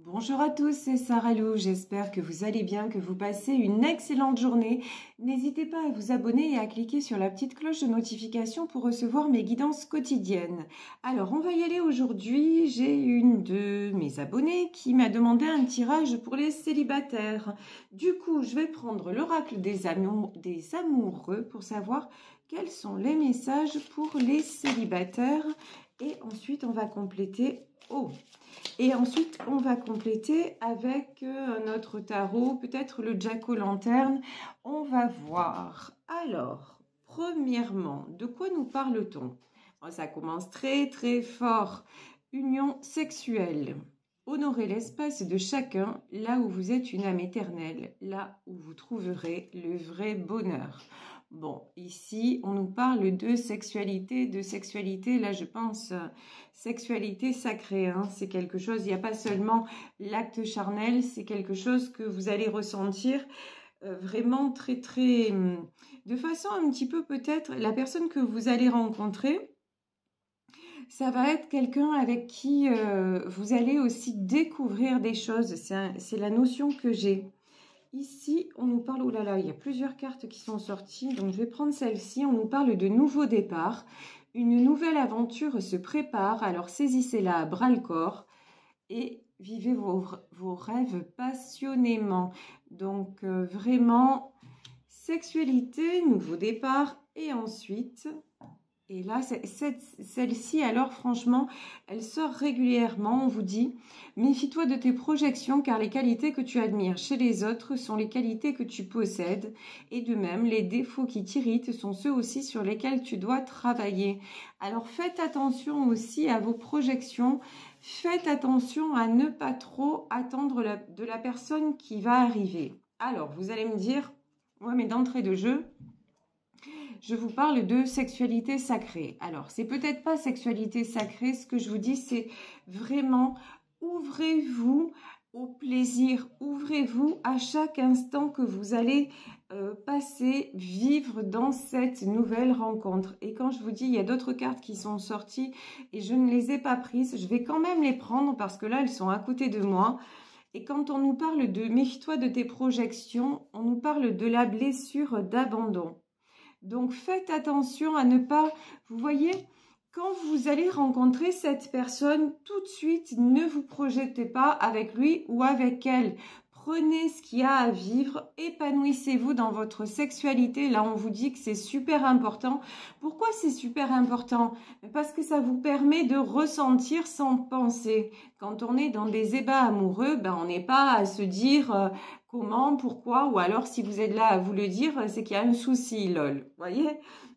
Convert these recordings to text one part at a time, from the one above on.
Bonjour à tous, c'est Sarah Lou, j'espère que vous allez bien, que vous passez une excellente journée. N'hésitez pas à vous abonner et à cliquer sur la petite cloche de notification pour recevoir mes guidances quotidiennes. Alors, on va y aller aujourd'hui. J'ai une de mes abonnées qui m'a demandé un tirage pour les célibataires. Du coup, je vais prendre l'oracle des amoureux pour savoir quels sont les messages pour les célibataires. Et ensuite, on va compléter... Et ensuite, on va compléter avec un autre tarot, peut-être le Jack-o'-lanterne. On va voir. Alors, premièrement, de quoi nous parle-t-on? Ça commence très très fort. Union sexuelle. Honorez l'espace de chacun, là où vous êtes une âme éternelle, là où vous trouverez le vrai bonheur. Bon, ici, on nous parle de sexualité, là je pense sexualité sacrée, hein, c'est quelque chose, il n'y a pas seulement l'acte charnel, c'est quelque chose que vous allez ressentir vraiment très très, de façon un petit peu peut-être, la personne que vous allez rencontrer, ça va être quelqu'un avec qui vous allez aussi découvrir des choses, c'est la notion que j'ai. Ici, on nous parle, oh là là, il y a plusieurs cartes qui sont sorties, donc je vais prendre celle-ci. On nous parle de nouveau départ. Une nouvelle aventure se prépare, alors saisissez-la à bras-le-corps et vivez vos rêves passionnément. Donc, vraiment, sexualité, nouveau départ et ensuite... Et là, celle-ci, alors franchement, elle sort régulièrement. On vous dit, méfie-toi de tes projections car les qualités que tu admires chez les autres sont les qualités que tu possèdes. Et de même, les défauts qui t'irritent sont ceux aussi sur lesquels tu dois travailler. Alors faites attention aussi à vos projections. Faites attention à ne pas trop attendre de la personne qui va arriver. Alors, vous allez me dire, ouais, mais d'entrée de jeu... Je vous parle de sexualité sacrée. Alors, c'est peut-être pas sexualité sacrée. Ce que je vous dis, c'est vraiment ouvrez-vous au plaisir. Ouvrez-vous à chaque instant que vous allez passer, vivre dans cette nouvelle rencontre. Et quand je vous dis, il y a d'autres cartes qui sont sorties et je ne les ai pas prises. Je vais quand même les prendre parce que là, elles sont à côté de moi. Et quand on nous parle de méfie-toi de tes projections, on nous parle de la blessure d'abandon. Donc, faites attention à ne pas, vous voyez, quand vous allez rencontrer cette personne, tout de suite, ne vous projetez pas avec lui ou avec elle. Prenez ce qu'il y a à vivre, épanouissez-vous dans votre sexualité. Là, on vous dit que c'est super important. Pourquoi c'est super important? Parce que ça vous permet de ressentir sans penser. Quand on est dans des ébats amoureux, ben, on n'est pas à se dire comment, pourquoi, ou alors si vous êtes là à vous le dire, c'est qu'il y a un souci, lol. Voyez?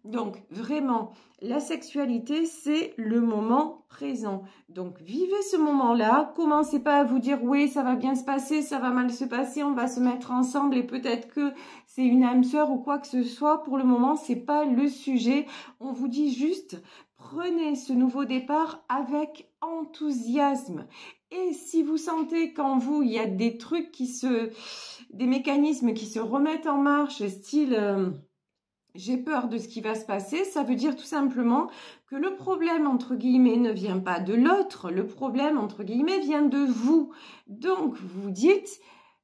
Donc, vraiment, la sexualité, c'est le moment présent. Donc, vivez ce moment-là. Commencez pas à vous dire, oui, ça va bien se passer, ça va mal se passer, on va se mettre ensemble et peut-être que c'est une âme sœur ou quoi que ce soit. Pour le moment, c'est pas le sujet. On vous dit juste, prenez ce nouveau départ avec enthousiasme. Et si vous sentez qu'en vous, il y a des trucs des mécanismes qui se remettent en marche, style... j'ai peur de ce qui va se passer, ça veut dire tout simplement que le problème, entre guillemets, ne vient pas de l'autre, le problème, entre guillemets, vient de vous. Donc, vous vous dites,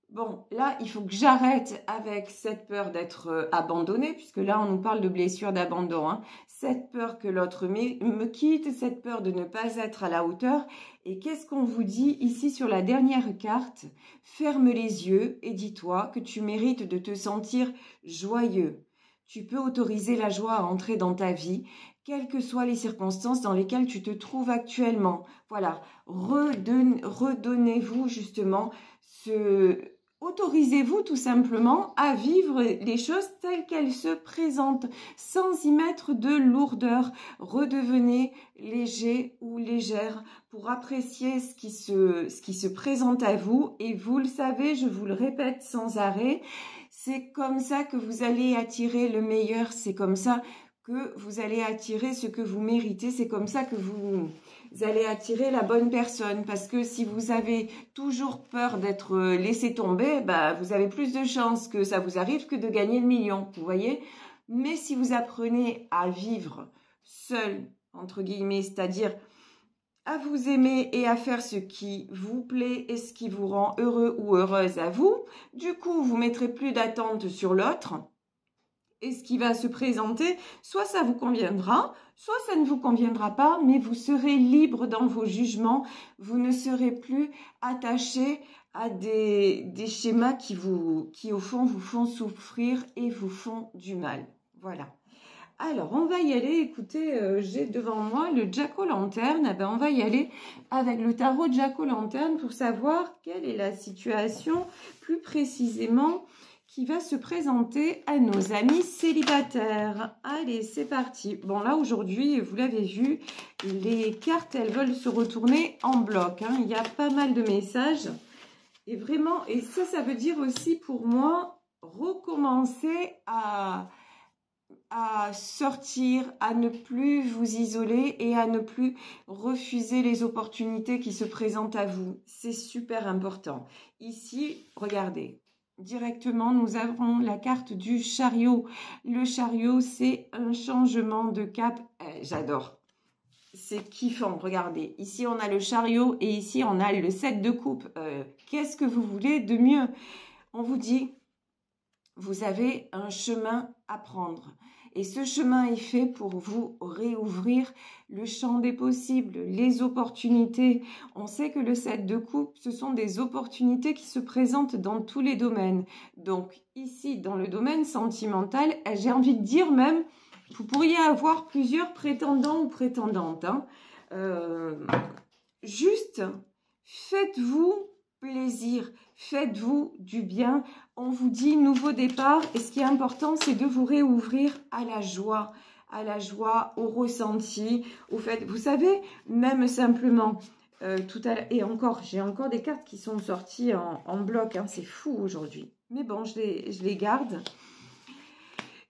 bon, là, il faut que j'arrête avec cette peur d'être abandonnée, puisque là, on nous parle de blessure d'abandon, hein. Cette peur que l'autre me quitte, cette peur de ne pas être à la hauteur. Et qu'est-ce qu'on vous dit ici sur la dernière carte? Ferme les yeux et dis-toi que tu mérites de te sentir joyeux. Tu peux autoriser la joie à entrer dans ta vie, quelles que soient les circonstances dans lesquelles tu te trouves actuellement. Voilà, redonnez-vous justement autorisez-vous tout simplement à vivre les choses telles qu'elles se présentent, sans y mettre de lourdeur. Redevenez léger ou légère pour apprécier ce qui se présente à vous. Et vous le savez, je vous le répète sans arrêt, c'est comme ça que vous allez attirer le meilleur, c'est comme ça que vous allez attirer ce que vous méritez, c'est comme ça que vous allez attirer la bonne personne. Parce que si vous avez toujours peur d'être laissé tomber, bah, vous avez plus de chances que ça vous arrive que de gagner le million, vous voyez. Mais si vous apprenez à vivre seul, entre guillemets, c'est-à-dire à vous aimer et à faire ce qui vous plaît et ce qui vous rend heureux ou heureuse à vous. Du coup, vous mettrez plus d'attente sur l'autre. Et ce qui va se présenter, soit ça vous conviendra, soit ça ne vous conviendra pas, mais vous serez libre dans vos jugements. Vous ne serez plus attaché à des schémas qui au fond vous font souffrir et vous font du mal. Voilà. Alors, on va y aller. Écoutez, j'ai devant moi le Jack-o'-lanterne. Eh ben, on va y aller avec le tarot Jack-o'-lanterne pour savoir quelle est la situation plus précisément qui va se présenter à nos amis célibataires. Allez, c'est parti. Bon, là, aujourd'hui, vous l'avez vu, les cartes, elles veulent se retourner en bloc. Hein. Il y a pas mal de messages. Et vraiment, et ça veut dire aussi pour moi, recommencer à sortir, à ne plus vous isoler et à ne plus refuser les opportunités qui se présentent à vous. C'est super important. Ici, regardez. Directement, nous avons la carte du chariot. Le chariot, c'est un changement de cap. J'adore. C'est kiffant, regardez. Ici, on a le chariot et ici, on a le 7 de coupe. Qu'est-ce que vous voulez de mieux? On vous dit, vous avez un chemin à prendre. Et ce chemin est fait pour vous réouvrir le champ des possibles, les opportunités. On sait que le 7 de coupe, ce sont des opportunités qui se présentent dans tous les domaines. Donc ici, dans le domaine sentimental, j'ai envie de dire même, vous pourriez avoir plusieurs prétendants ou prétendantes. Hein. Juste, faites-vous plaisir, faites-vous du bien. On vous dit nouveau départ et ce qui est important, c'est de vous réouvrir à la joie, au ressenti, au fait, vous savez, même simplement, tout à l'heure, et encore, j'ai encore des cartes qui sont sorties en bloc, hein, c'est fou aujourd'hui. Mais bon, je les garde.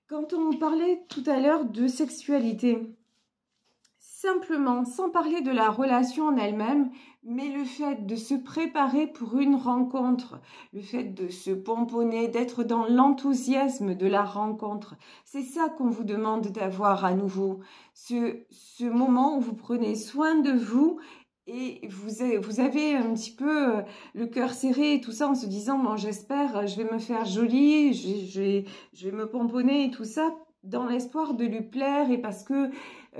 Quand on parlait tout à l'heure de sexualité, simplement, sans parler de la relation en elle-même, mais le fait de se préparer pour une rencontre, le fait de se pomponner, d'être dans l'enthousiasme de la rencontre, c'est ça qu'on vous demande d'avoir à nouveau. Ce moment où vous prenez soin de vous et vous avez un petit peu le cœur serré et tout ça en se disant, bon, j'espère, je vais me faire jolie, je vais me pomponner et tout ça, dans l'espoir de lui plaire et parce que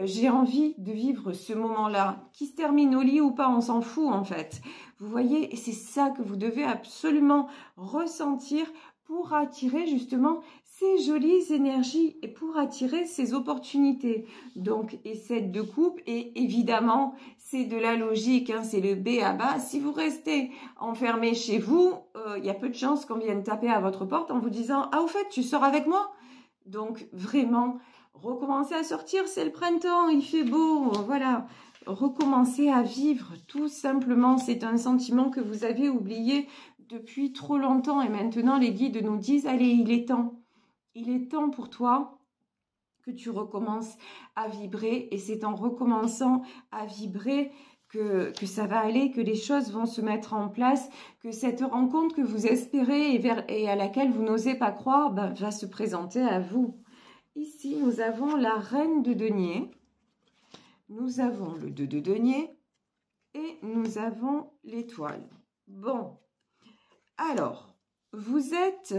j'ai envie de vivre ce moment-là, qui se termine au lit ou pas, on s'en fout en fait. Vous voyez, et c'est ça que vous devez absolument ressentir pour attirer justement ces jolies énergies et pour attirer ces opportunités. Donc, et 7 de coupe, et évidemment, c'est de la logique, hein, c'est le B à bas. Si vous restez enfermé chez vous, il y a peu de chances qu'on vienne taper à votre porte en vous disant « Ah, au fait, tu sors avec moi ?» Donc, vraiment, recommencez à sortir, c'est le printemps, il fait beau, voilà. Recommencez à vivre, tout simplement. C'est un sentiment que vous avez oublié depuis trop longtemps. Et maintenant, les guides nous disent, allez, il est temps. Il est temps pour toi que tu recommences à vibrer. Et c'est en recommençant à vibrer que ça va aller, que les choses vont se mettre en place, que cette rencontre que vous espérez et à laquelle vous n'osez pas croire, ben, va se présenter à vous. Ici, nous avons la reine de denier, nous avons le 2 de denier et nous avons l'étoile. Bon, alors, vous êtes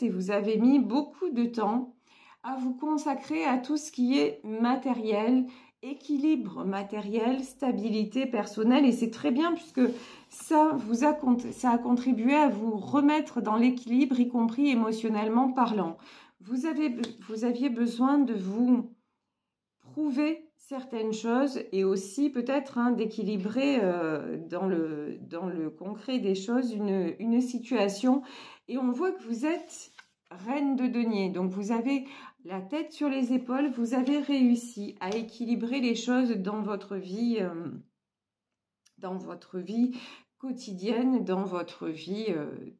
et vous avez mis beaucoup de temps à vous consacrer à tout ce qui est matériel, équilibre matériel, stabilité personnelle et c'est très bien puisque ça a contribué à vous remettre dans l'équilibre, y compris émotionnellement parlant. Vous aviez besoin de vous prouver certaines choses et aussi peut-être d'équilibrer dans le concret des choses une situation. Et on voit que vous êtes reine de denier, donc vous avez la tête sur les épaules, vous avez réussi à équilibrer les choses dans votre vie quotidienne, dans votre vie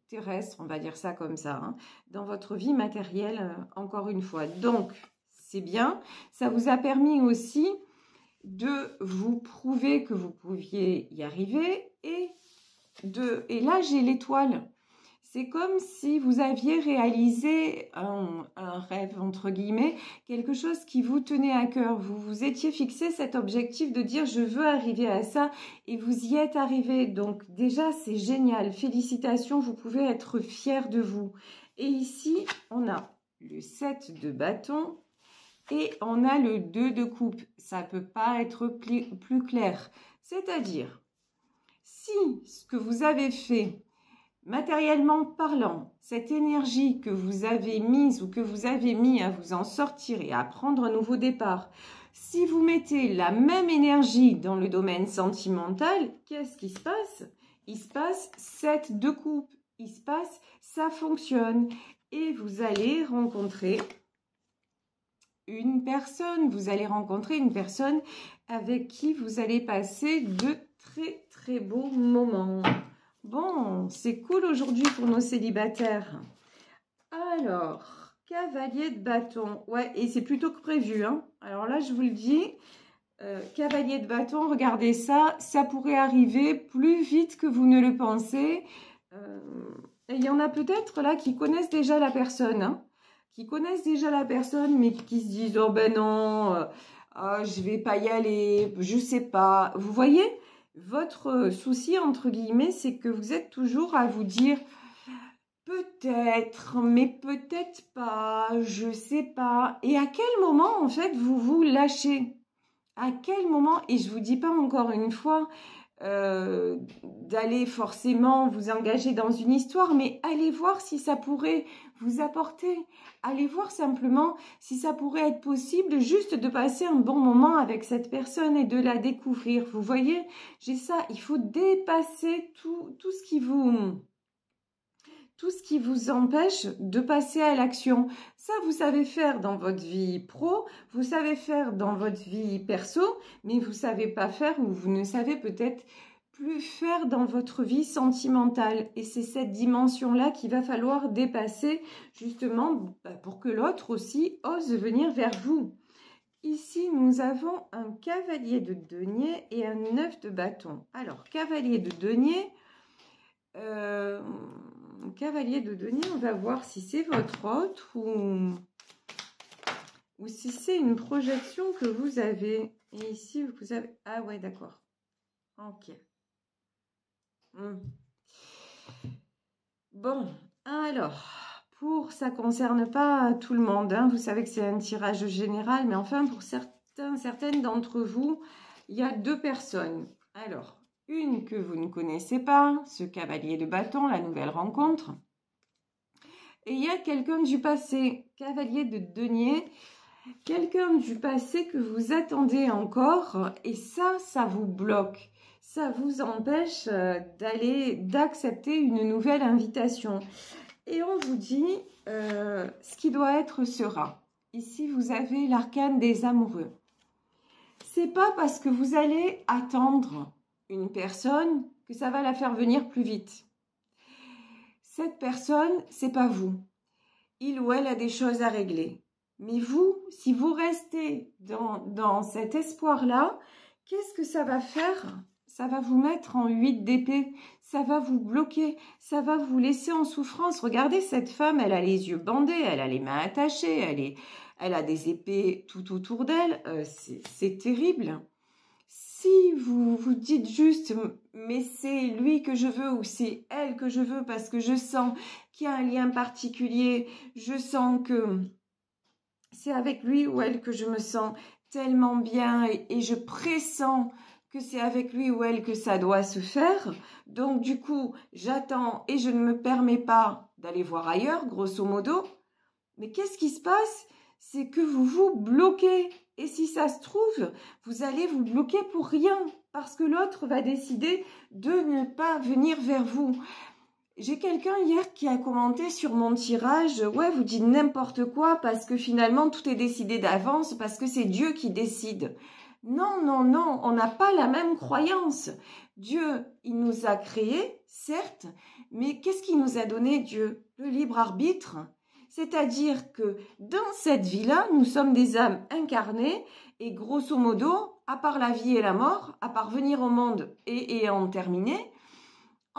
terrestre, on va dire ça comme ça, hein, dans votre vie matérielle, encore une fois. Donc, c'est bien. Ça vous a permis aussi de vous prouver que vous pouviez y arriver. Et là, j'ai l'étoile. C'est comme si vous aviez réalisé un rêve, entre guillemets, quelque chose qui vous tenait à cœur. Vous vous étiez fixé cet objectif de dire je veux arriver à ça et vous y êtes arrivé. Donc déjà, c'est génial. Félicitations, vous pouvez être fiers de vous. Et ici, on a le 7 de bâton et on a le 2 de coupe. Ça ne peut pas être plus clair. C'est-à-dire, si ce que vous avez fait, matériellement parlant, cette énergie que vous avez mise ou que vous avez mis à vous en sortir et à prendre un nouveau départ, si vous mettez la même énergie dans le domaine sentimental, qu'est-ce qui se passe? Il se passe 7 de coupe. Il se passe, ça fonctionne. Et vous allez rencontrer une personne. Vous allez rencontrer une personne avec qui vous allez passer de très très beaux moments. Bon, c'est cool aujourd'hui pour nos célibataires. Alors, cavalier de bâton. Ouais, et c'est plutôt que prévu, hein. Alors là, je vous le dis, cavalier de bâton, regardez ça. Ça pourrait arriver plus vite que vous ne le pensez. Il y en a peut-être là qui connaissent déjà la personne, hein, qui connaissent déjà la personne, mais qui se disent « Oh ben non, je vais pas y aller, je sais pas. » Vous voyez ? Votre souci, entre guillemets, c'est que vous êtes toujours à vous dire peut-être, mais peut-être pas, je sais pas. Et à quel moment, en fait, vous vous lâchez? À quel moment? Et je vous dis pas encore une fois d'aller forcément vous engager dans une histoire, mais allez voir si ça pourrait vous apporter. Allez voir simplement si ça pourrait être possible juste de passer un bon moment avec cette personne et de la découvrir. Vous voyez, j'ai ça, il faut dépasser tout ce qui vous empêche de passer à l'action. Ça, vous savez faire dans votre vie pro, vous savez faire dans votre vie perso, mais vous ne savez pas faire ou vous ne savez peut-être plus faire dans votre vie sentimentale. Et c'est cette dimension-là qu'il va falloir dépasser justement pour que l'autre aussi ose venir vers vous. Ici, nous avons un cavalier de denier et un 9 de bâton. Alors, cavalier de denier... cavalier de denier, on va voir si c'est votre autre ou si c'est une projection que vous avez. Et ici, vous avez... Ah ouais, d'accord. Ok. Bon, alors, ça ne concerne pas tout le monde. Hein. Vous savez que c'est un tirage général, mais enfin, pour certaines d'entre vous, il y a 2 personnes. Alors, une que vous ne connaissez pas, ce cavalier de bâton, la nouvelle rencontre. Et il y a quelqu'un du passé, cavalier de denier, quelqu'un du passé que vous attendez encore. Et ça vous bloque. Ça vous empêche d'accepter une nouvelle invitation. Et on vous dit, ce qui doit être sera. Ici, vous avez l'arcane des amoureux. C'est pas parce que vous allez attendre une personne que ça va la faire venir plus vite. Cette personne, c'est pas vous. Il ou elle a des choses à régler. Mais vous, si vous restez dans cet espoir-là, qu'est-ce que ça va faire? Ça va vous mettre en 8 d'épée. Ça va vous bloquer. Ça va vous laisser en souffrance. Regardez cette femme, elle a les yeux bandés, elle a les mains attachées, elle a des épées tout autour d'elle. C'est terrible. Si vous vous dites juste, mais c'est lui que je veux ou c'est elle que je veux parce que je sens qu'il y a un lien particulier, je sens que c'est avec lui ou elle que je me sens tellement bien et je pressens que c'est avec lui ou elle que ça doit se faire. Donc du coup, j'attends et je ne me permets pas d'aller voir ailleurs, grosso modo. Mais qu'est-ce qui se passe? C'est que vous vous bloquez. Et si ça se trouve, vous allez vous bloquer pour rien. Parce que l'autre va décider de ne pas venir vers vous. J'ai quelqu'un hier qui a commenté sur mon tirage. Ouais, vous dites n'importe quoi parce que finalement tout est décidé d'avance. Parce que c'est Dieu qui décide. Non, non, non, on n'a pas la même croyance. Dieu, il nous a créés, certes. Mais qu'est-ce qu'il nous a donné, Dieu? Le libre arbitre. C'est-à-dire que dans cette vie-là, nous sommes des âmes incarnées et grosso modo, à part la vie et la mort, à part venir au monde et en terminer,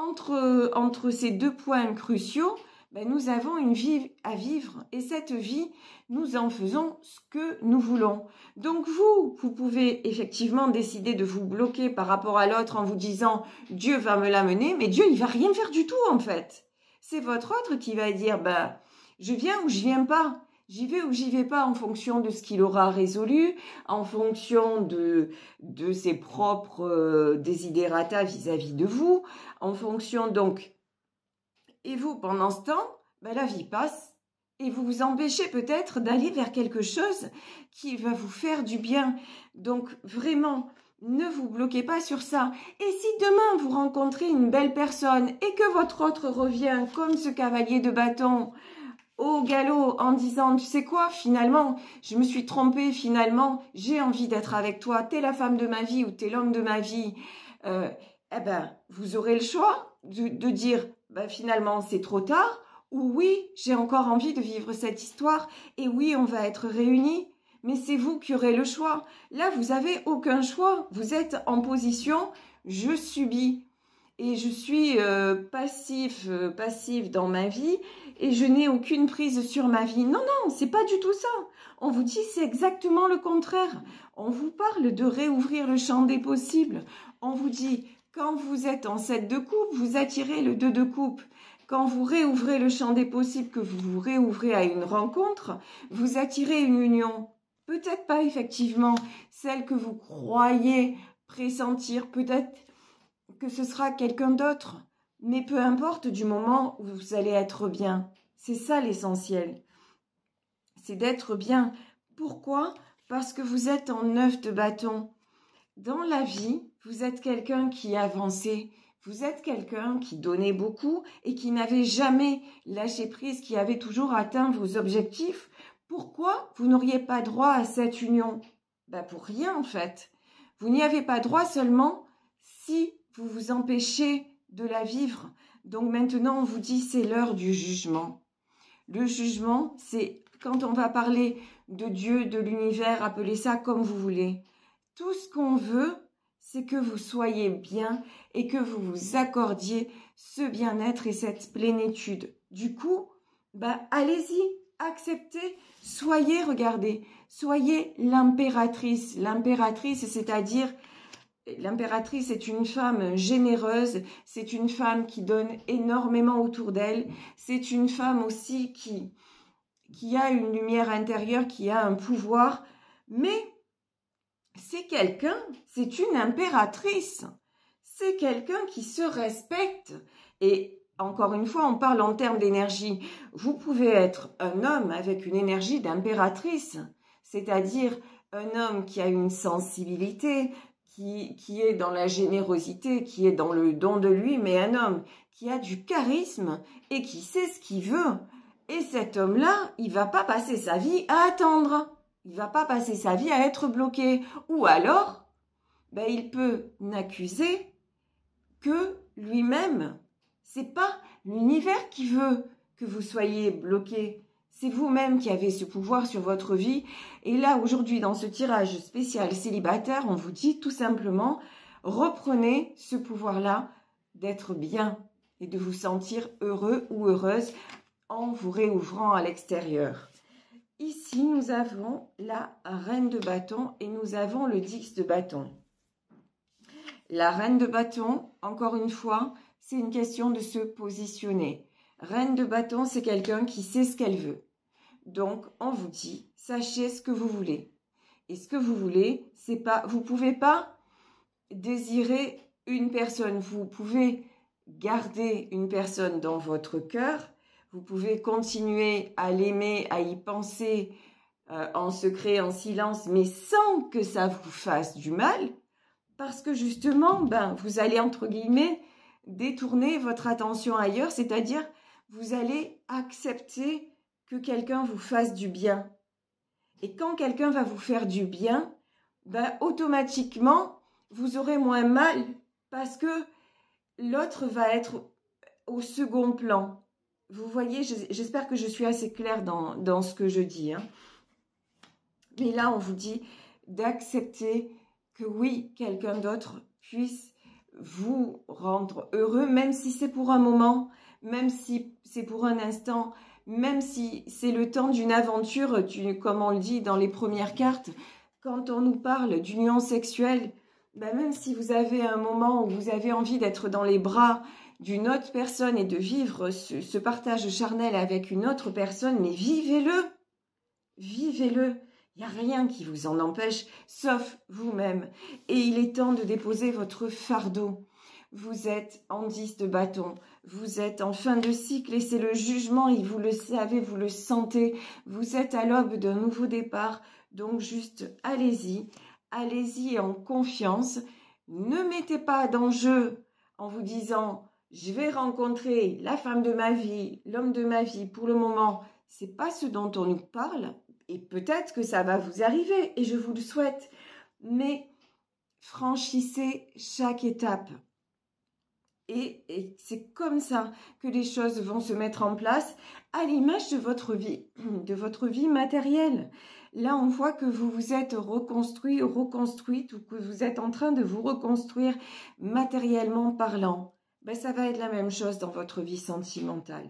entre ces deux points cruciaux, ben, nous avons une vie à vivre. Et cette vie, nous en faisons ce que nous voulons. Donc vous pouvez effectivement décider de vous bloquer par rapport à l'autre en vous disant « Dieu va me l'amener », mais Dieu, il va rien faire du tout en fait. C'est votre autre qui va dire ben, « Je viens ou je viens pas ». J'y vais ou j'y vais pas en fonction de ce qu'il aura résolu, en fonction de ses propres desiderata vis-à-vis de vous, en fonction donc... Et vous, pendant ce temps, ben, la vie passe et vous vous empêchez peut-être d'aller vers quelque chose qui va vous faire du bien. Donc vraiment, ne vous bloquez pas sur ça. Et si demain vous rencontrez une belle personne et que votre autre revient comme ce cavalier de bâton au galop en disant « Tu sais quoi, finalement, je me suis trompée, finalement, j'ai envie d'être avec toi, t'es la femme de ma vie ou t'es l'homme de ma vie eh ben, vous aurez le choix de dire ben, « Finalement, c'est trop tard » ou « Oui, j'ai encore envie de vivre cette histoire et oui, on va être réunis ». Mais c'est vous qui aurez le choix. Là, vous n'avez aucun choix. Vous êtes en position « Je subis ». Et je suis passive dans ma vie et je n'ai aucune prise sur ma vie. Non, non, c'est pas du tout ça. On vous dit c'est exactement le contraire. On vous parle de réouvrir le champ des possibles. On vous dit quand vous êtes en 7 de coupe, vous attirez le 2 de coupe. Quand vous réouvrez le champ des possibles, que vous vous réouvrez à une rencontre, vous attirez une union. Peut-être pas effectivement celle que vous croyez pressentir, peut-être que ce sera quelqu'un d'autre, mais peu importe du moment où vous allez être bien. C'est ça l'essentiel, c'est d'être bien. Pourquoi? Parce que vous êtes en 9 de bâton. Dans la vie, vous êtes quelqu'un qui avançait, vous êtes quelqu'un qui donnait beaucoup et qui n'avait jamais lâché prise, qui avait toujours atteint vos objectifs. Pourquoi vous n'auriez pas droit à cette union? Ben pour rien en fait. Vous n'y avez pas droit seulement si vous vous empêchez de la vivre. Donc maintenant, on vous dit c'est l'heure du jugement. Le jugement, c'est quand on va parler de Dieu, de l'univers, appelez ça comme vous voulez. Tout ce qu'on veut, c'est que vous soyez bien et que vous vous accordiez ce bien-être et cette plénitude. Du coup, bah, allez-y, acceptez, soyez, regardez, soyez l'impératrice. L'impératrice, c'est-à-dire... L'impératrice est une femme généreuse, c'est une femme qui donne énormément autour d'elle, c'est une femme aussi qui a une lumière intérieure, qui a un pouvoir, mais c'est quelqu'un, c'est une impératrice, c'est quelqu'un qui se respecte. Et encore une fois, on parle en termes d'énergie. Vous pouvez être un homme avec une énergie d'impératrice, c'est-à-dire un homme qui a une sensibilité, qui est dans la générosité, qui est dans le don de lui, mais un homme qui a du charisme et qui sait ce qu'il veut. Et cet homme-là, il va pas passer sa vie à attendre. Il va pas passer sa vie à être bloqué. Ou alors, ben, il peut n'accuser que lui-même. C'est pas l'univers qui veut que vous soyez bloqué. C'est vous-même qui avez ce pouvoir sur votre vie. Et là, aujourd'hui, dans ce tirage spécial célibataire, on vous dit tout simplement, reprenez ce pouvoir-là d'être bien et de vous sentir heureux ou heureuse en vous réouvrant à l'extérieur. Ici, nous avons la reine de bâton et nous avons le 10 de bâton. La reine de bâton, encore une fois, c'est une question de se positionner. Reine de bâton, c'est quelqu'un qui sait ce qu'elle veut. Donc, on vous dit, sachez ce que vous voulez. Et ce que vous voulez, c'est pas, vous pouvez pas désirer une personne. Vous pouvez garder une personne dans votre cœur. Vous pouvez continuer à l'aimer, à y penser en secret, en silence, mais sans que ça vous fasse du mal. Parce que justement, ben, vous allez, entre guillemets, détourner votre attention ailleurs. C'est-à-dire, vous allez accepter que quelqu'un vous fasse du bien. Et quand quelqu'un va vous faire du bien, ben, automatiquement, vous aurez moins mal parce que l'autre va être au second plan. Vous voyez, j'espère que je suis assez claire dans ce que je dis. Hein. Mais là, on vous dit d'accepter que oui, quelqu'un d'autre puisse vous rendre heureux, même si c'est pour un moment, même si c'est pour un instant, même si c'est le temps d'une aventure, comme on le dit dans les premières cartes, quand on nous parle d'union sexuelle, ben même si vous avez un moment où vous avez envie d'être dans les bras d'une autre personne et de vivre ce partage charnel avec une autre personne, mais vivez-le, vivez-le. Il n'y a rien qui vous en empêche, sauf vous-même. Et il est temps de déposer votre fardeau. Vous êtes en 10 de bâton, vous êtes en fin de cycle et c'est le jugement, et vous le savez, vous le sentez. Vous êtes à l'aube d'un nouveau départ, donc juste allez-y, allez-y en confiance. Ne mettez pas d'enjeu en vous disant « je vais rencontrer la femme de ma vie, l'homme de ma vie ». Pour le moment, ce n'est pas ce dont on nous parle. Et peut-être que ça va vous arriver, et je vous le souhaite. Mais franchissez chaque étape. Et c'est comme ça que les choses vont se mettre en place à l'image de votre vie matérielle. Là, on voit que vous vous êtes reconstruit, reconstruite, ou que vous êtes en train de vous reconstruire matériellement parlant. Ben, ça va être la même chose dans votre vie sentimentale.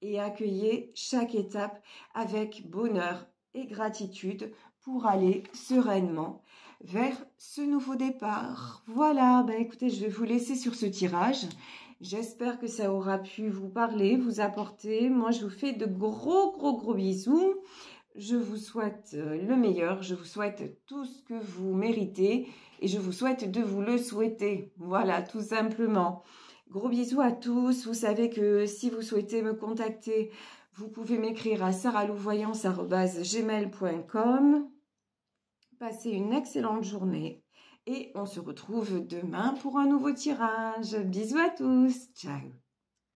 Et accueillez chaque étape avec bonheur et gratitude pour aller sereinement vers ce nouveau départ. Voilà, ben écoutez, je vais vous laisser sur ce tirage. J'espère que ça aura pu vous parler, vous apporter. Moi, je vous fais de gros bisous. Je vous souhaite le meilleur, je vous souhaite tout ce que vous méritez et je vous souhaite de vous le souhaiter. Voilà, tout simplement. Gros bisous à tous. Vous savez que si vous souhaitez me contacter, vous pouvez m'écrire à saralouvoyance@gmail.com. Passez une excellente journée et on se retrouve demain pour un nouveau tirage. Bisous à tous. Ciao.